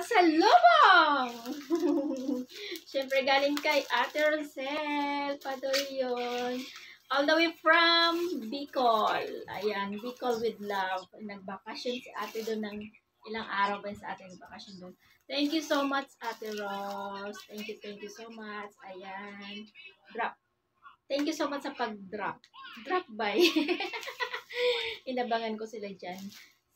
pasalubong! Siyempre galing kay Ate Rosel. Padoy yun. All the way from Bicol. Ayan, Bicol with love. Nagbakasyon si ate doon ng ilang araw ba sa ating bakasyon doon. Thank you so much, Ate Rose. Thank you so much. Ayan. Drop. Thank you so much sa pag-drop. Drop by. Inabangan ko sila dyan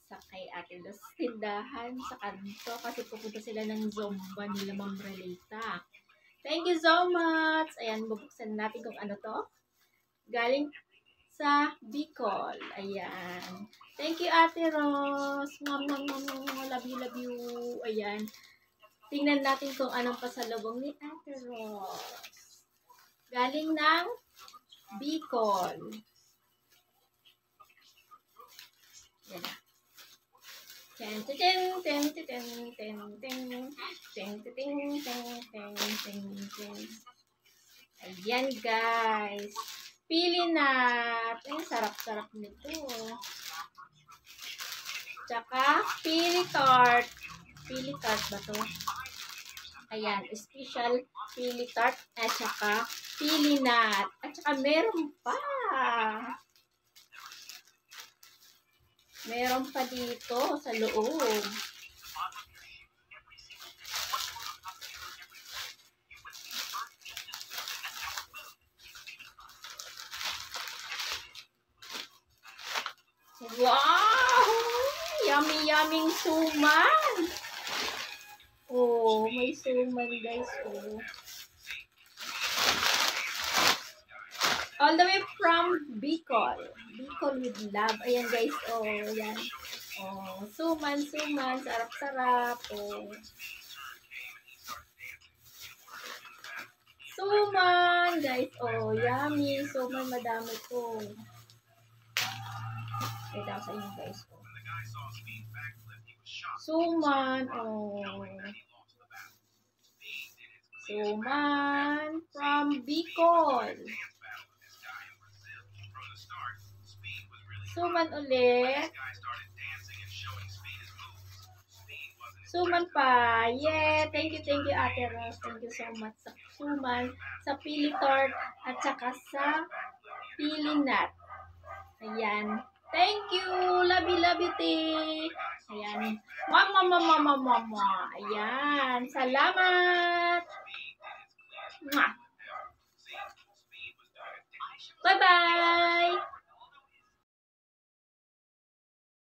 sa kay Ate Rose. Tindahan sa kanto kasi pupunta sila ng Zomba nila Ma'am Relita. Thank you so much. Ayan, bubuksan natin kung ano to. Galing sa Bicol. Ayan. Thank you, Ate Rose. Love you. Ayan. Tingnan natin kung anong pasalubong ni Ate Rose. Galing ng Bicol. Ayan na. Ayan, guys. Pili na. Sarap-sarap nito. Tsaka, pili tart. Pili tart ba to? Ayan, special pili tart. At tsaka, pili nut. At tsaka, meron pa. Meron pa dito sa loob. Wow! Yummy suman! Oh, may suman guys. Oh. All the way from Bicol. Bicol with love. Ayan guys. Oh, ayan. Oh, suman. Sarap-sarap. Oh. Suman guys. Oh, yummy. Suman madami ko. Wait ako sa inyo guys. Oh. Suman. Oh. Suman from Bicol. Suman ulit. Suman pa. Yeah. Thank you Ate Rose. Thank you so much sa suman, sa pili tart, at saka sa pili nut. Ayan. Thank you. Love you, tea. Ayan. Mama. Ayan. Salamat. Bye-bye.